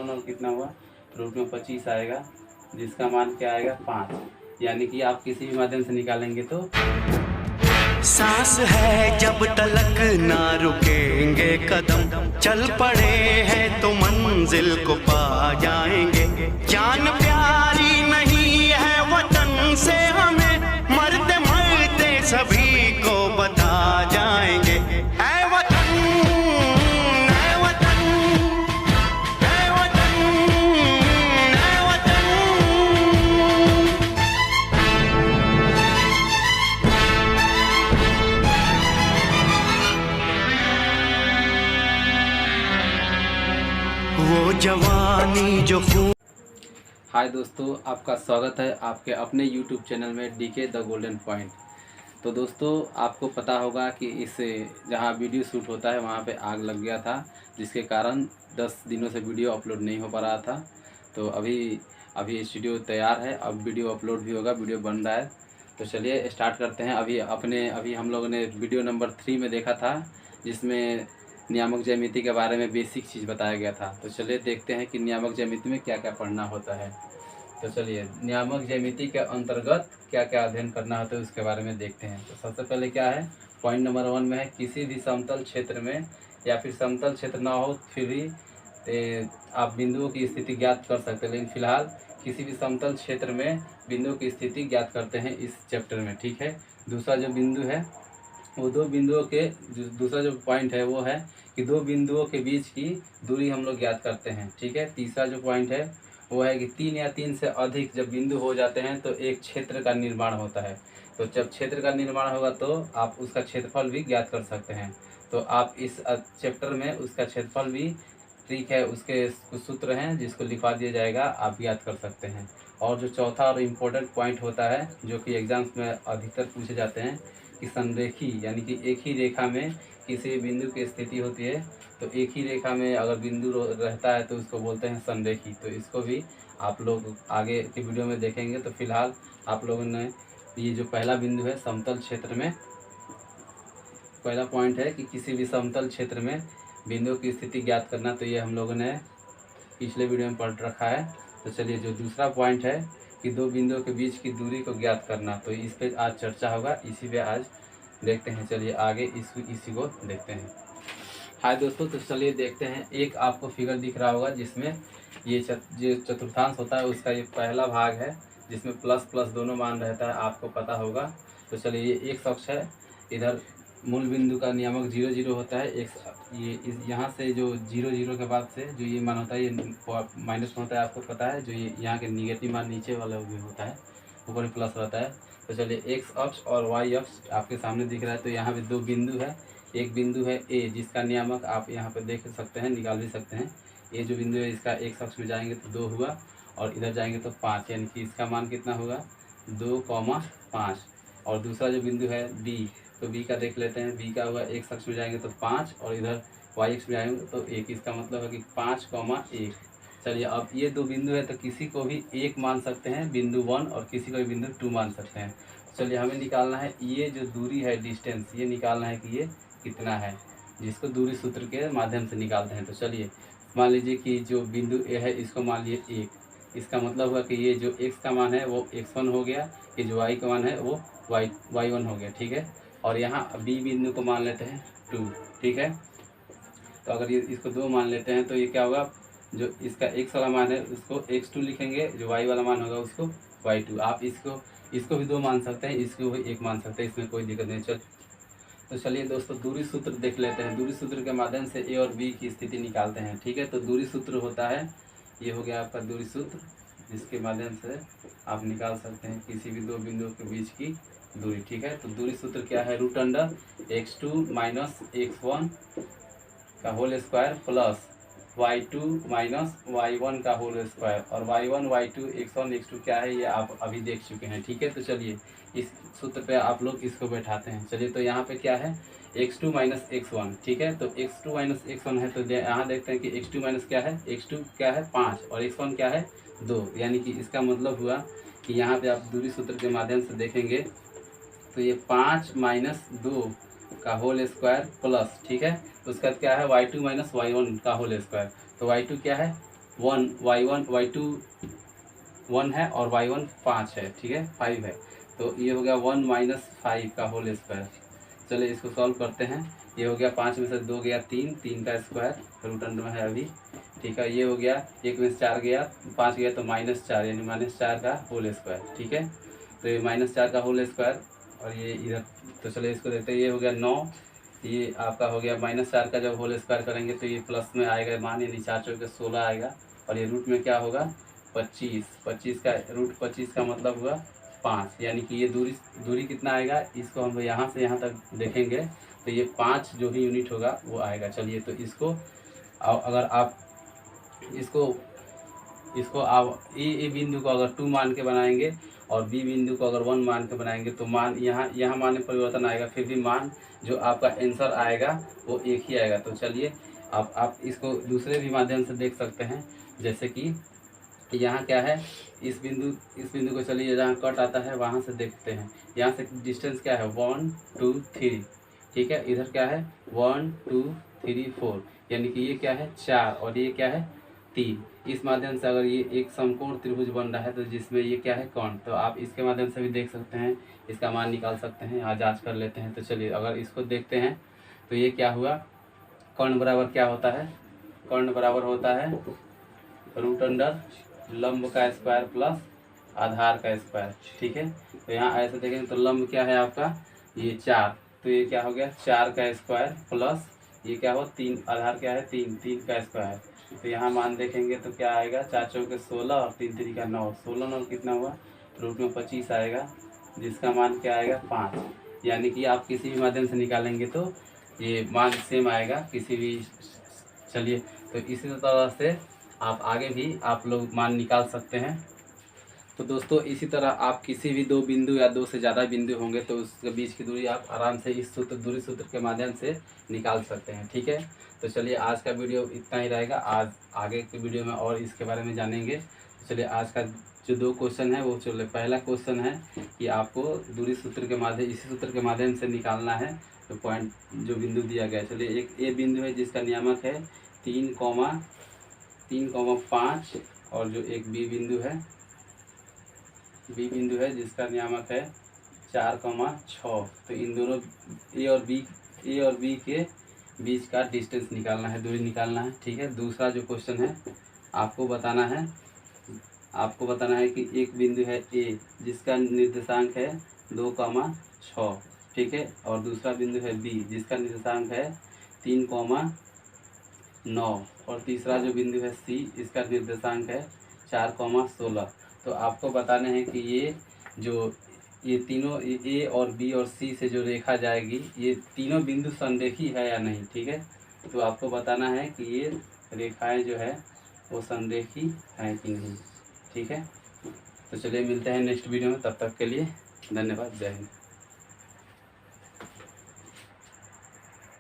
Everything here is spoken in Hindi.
और कितना हुआ, रूट में 25 आएगा, जिसका मान क्या आएगा 5। यानी कि आप किसी भी माध्यम से निकालेंगे तो सांस है जब तलक ना रुकेंगे कदम, चल पड़े हैं तो मंजिल को पा जाएंगे। जान प्यारी नहीं है वतन से हमें, मरते मरते सभी को बता जाएंगे। ऐ वतन, ऐ वतन, ऐ वतन, ऐ वतन। वो जवानी जो खून। हाय दोस्तों, आपका स्वागत है आपके अपने YouTube चैनल में डीके द गोल्डन पॉइंट। तो दोस्तों, आपको पता होगा कि इस जहाँ वीडियो शूट होता है वहाँ पे आग लग गया था, जिसके कारण 10 दिनों से वीडियो अपलोड नहीं हो पा रहा था। तो अभी स्टूडियो तैयार है, अब वीडियो अपलोड भी होगा, वीडियो बन रहा है। तो चलिए स्टार्ट करते हैं। अभी हम लोगों ने वीडियो नंबर 3 में देखा था, जिसमें नियामक ज्यामिति के बारे में बेसिक चीज़ बताया गया था। तो चलिए देखते हैं कि नियामक ज्यामिति में क्या क्या पढ़ना होता है। तो चलिए नियामक ज्यामिति के अंतर्गत क्या क्या अध्ययन करना होता है उसके बारे में देखते हैं। तो सबसे पहले क्या है, पॉइंट नंबर 1 में है, किसी भी समतल क्षेत्र में या फिर समतल क्षेत्र ना हो फिर भी आप बिंदुओं की स्थिति ज्ञात कर सकते हैं। लेकिन फिलहाल किसी भी समतल क्षेत्र में बिंदुओं की स्थिति ज्ञात करते हैं इस चैप्टर में, ठीक है। दूसरा जो बिंदु है वो दूसरा जो पॉइंट है वो है कि दो बिंदुओं के बीच की दूरी हम लोग ज्ञात करते हैं, ठीक है। तीसरा जो पॉइंट है वो है कि 3 या 3 से अधिक जब बिंदु हो जाते हैं तो एक क्षेत्र का निर्माण होता है। तो जब क्षेत्र का निर्माण होगा तो आप उसका क्षेत्रफल भी ज्ञात कर सकते हैं। तो आप इस चैप्टर में उसका क्षेत्रफल भी, ठीक है, उसके कुछ सूत्र हैं जिसको लिखवा दिया जाएगा, आप ज्ञात कर सकते हैं। और जो चौथा और इम्पोर्टेंट पॉइंट होता है जो कि एग्जाम्स में अधिकतर पूछे जाते हैं कि संरेखी, यानी कि एक ही रेखा में किसी भी बिंदु की स्थिति होती है, तो एक ही रेखा में अगर बिंदु रहता है तो उसको बोलते हैं संरेखी। तो इसको भी आप लोग आगे की वीडियो में देखेंगे। तो फिलहाल आप लोगों ने ये जो पहला बिंदु है समतल क्षेत्र में, पहला पॉइंट है कि किसी भी समतल क्षेत्र में बिंदुओं की स्थिति ज्ञात करना, तो ये हम लोगों ने पिछले वीडियो में पढ़ रखा है। तो चलिए जो दूसरा पॉइंट है कि दो बिंदुओं के बीच की दूरी को ज्ञात करना, तो इस पे आज चर्चा होगा, इसी पे आज देखते हैं। चलिए आगे इसी को देखते हैं। हाय दोस्तों, तो चलिए देखते हैं। एक आपको फिगर दिख रहा होगा जिसमें ये जो चतुर्थांश होता है उसका ये पहला भाग है, जिसमें प्लस प्लस दोनों मान रहता है, आपको पता होगा। तो चलिए ये एक अक्ष है, इधर मूल बिंदु का नियामक 0 0 होता है। यहाँ से जो 0 0 के बाद से जो ये मान होता है ये माइनस में होता है, आपको पता है। जो ये यहाँ के निगेटिव मान नीचे वाला भी होता है, ऊपर में प्लस रहता है। तो चलिए एक्स अक्ष और वाई अक्ष आपके सामने दिख रहा है। तो यहाँ पे दो बिंदु है, एक बिंदु है ए जिसका नियामक आप यहाँ पे देख सकते हैं, निकाल भी सकते हैं। ये जो बिंदु है इसका एक्स अक्ष में जाएंगे तो 2 हुआ, और इधर जाएंगे तो 5, यानी कि इसका मान कितना होगा 2,5। और दूसरा जो बिंदु है बी, तो बी का देख लेते हैं। बी का हुआ एक्स अक्ष में जाएंगे तो 5, और इधर वाई अक्ष में जाएंगे तो 1। इसका मतलब है कि 5,1। चलिए अब ये दो बिंदु है तो किसी को भी 1 मान सकते हैं, बिंदु 1, और किसी को भी बिंदु 2 मान सकते हैं। चलिए हमें निकालना है ये जो दूरी है, डिस्टेंस, ये निकालना है कि ये कितना है, जिसको दूरी सूत्र के माध्यम से निकालते हैं। तो चलिए मान लीजिए कि जो बिंदु ए है इसको मान लिए 1। इसका मतलब हुआ कि ये जो x का मान है वो x1 हो गया, ये जो y का मान है वो y1 हो गया, ठीक है। और यहाँ b बिंदु को मान लेते हैं 2, ठीक है। तो अगर ये इसको 2 मान लेते हैं तो ये क्या होगा, जो इसका x वाला मान है उसको x2 लिखेंगे, जो y वाला मान होगा उसको y2। आप इसको भी 2 मान सकते हैं, इसको भी 1 मान सकते हैं, इसमें कोई दिक्कत नहीं। तो चलिए दोस्तों दूरी सूत्र देख लेते हैं। दूरी सूत्र के माध्यम से ए और बी की स्थिति निकालते हैं, ठीक है। तो दूरी सूत्र होता है, ये हो गया आपका दूरी सूत्र, जिसके माध्यम से आप निकाल सकते हैं किसी भी दो बिंदुओं के बीच की दूरी, ठीक है। तो दूरी सूत्र क्या है, √x2 - x1 का whole square plus y2 - y1 का होल स्क्वायर। और y1 y2 x1 x2 क्या है ये आप अभी देख चुके हैं, ठीक है। तो चलिए इस सूत्र पे आप लोग इसको बैठाते हैं। चलिए तो यहाँ पे क्या है, x2 - x1, ठीक है। तो x2 - x1 है, तो यहाँ देखते हैं कि x2 - क्या है, x2 क्या है 5, और x1 क्या है 2। यानी कि इसका मतलब हुआ कि यहाँ पे आप दूरी सूत्र के माध्यम से देखेंगे तो ये 5 - 2 का होल स्क्वायर प्लस, ठीक है। तो उसका क्या है y2 - y1 का होल स्क्वायर। तो y2 क्या है y2 1 है और y1 5 है, ठीक है, 5 है। तो ये हो गया 1 माइनस 5 का होल स्क्वायर। चलिए इसको सॉल्व करते हैं। ये हो गया 5 में से 2 गया 3, 3 का स्क्वायर रूट अंडर में है अभी, ठीक है। ये हो गया 1 में से 4 गया, 5 गया तो -4 यानी -4 का होल स्क्वायर, ठीक है। तो ये -4 का होल स्क्वायर और ये इधर, तो चलिए इसको देखते हैं। ये हो गया 9, ये आपका हो गया -4 का जब होल स्क्वायर करेंगे तो ये प्लस में आएगा मान, यानी 4 चौके 16 आएगा। और ये रूट में क्या होगा 25, 25 का रूट 25 का मतलब हुआ 5, यानी कि ये दूरी कितना आएगा, इसको हम यहाँ से यहाँ तक देखेंगे तो ये 5 जो भी यूनिट होगा वो आएगा। चलिए तो इसको अगर आप इसको आप ए बिंदु को अगर 2 मान के बनाएंगे और बी बिंदु को अगर 1 मान के बनाएंगे तो मान यहाँ मान में परिवर्तन आएगा, फिर भी मान जो आपका आंसर आएगा वो एक ही आएगा। तो चलिए आप इसको दूसरे भी माध्यम से देख सकते हैं, जैसे कि यहाँ क्या है, इस बिंदु को चलिए जहाँ कट आता है वहाँ से देखते हैं। यहाँ से डिस्टेंस क्या है 1 2 3, ठीक है। इधर क्या है 1 2 3 4, यानी कि ये क्या है 4 और ये क्या है 3। इस माध्यम से अगर ये एक समकोण त्रिभुज बन रहा है तो जिसमें ये क्या है कोण, तो आप इसके माध्यम से भी देख सकते हैं, इसका मान निकाल सकते हैं। यहाँ जांच कर लेते हैं। तो चलिए अगर इसको देखते हैं तो ये क्या हुआ, कर्ण बराबर क्या होता है, कर्ण बराबर होता है रूट अंडर लंब का स्क्वायर प्लस आधार का स्क्वायर, ठीक है। तो यहाँ ऐसे देखेंगे तो लंब क्या है आपका ये 4, तो ये क्या हो गया 4 का स्क्वायर प्लस ये क्या हो 3, आधार क्या है 3 का स्क्वायर। तो यहाँ मान देखेंगे तो क्या आएगा 4 चौके 16 और 3 3 का 9, 16 9 कितना हुआ रूट में 25 आएगा, जिसका मान क्या आएगा 5। यानी कि आप किसी भी माध्यम से निकालेंगे तो ये मान सेम आएगा किसी भी। चलिए तो इसी तरह से आप आगे भी आप लोग मान निकाल सकते हैं। तो दोस्तों इसी तरह आप किसी भी 2 बिंदु या 2 से ज़्यादा बिंदु होंगे तो उसके बीच की दूरी आप आराम से इस दूरी सूत्र के माध्यम से निकाल सकते हैं, ठीक है। तो चलिए आज का वीडियो इतना ही रहेगा। आज आगे के वीडियो में और इसके बारे में जानेंगे। तो चलिए आज का जो 2 क्वेश्चन है वो चलिए, पहला क्वेश्चन है कि आपको दूरी सूत्र के माध्यम इसी सूत्र के माध्यम से निकालना है तो पॉइंट जो बिंदु दिया गया है। चलिए एक ए बिंदु है जिसका नियामक है 3,5 और जो एक बी बिंदु है जिसका नियामक है 4,6। तो इन दोनों ए और बी के बीच का डिस्टेंस निकालना है, दूरी निकालना है, ठीक है। दूसरा जो क्वेश्चन है आपको बताना है कि एक बिंदु है ए जिसका निर्देशांक है 2,6, ठीक है। और दूसरा बिंदु है बी जिसका निर्देशांक है 3,9 और तीसरा जो बिंदु है सी इसका निर्देशांक है 4,16। तो आपको बताना है कि ये तीनों ए और बी और सी से जो रेखा जाएगी ये तीनों बिंदु संरेखी है या नहीं, ठीक है। तो आपको बताना है कि ये रेखाएं जो है वो संरेखी हैं कि नहीं, ठीक है। तो चलिए मिलते हैं नेक्स्ट वीडियो में, तब तक के लिए धन्यवाद, जय हिंद।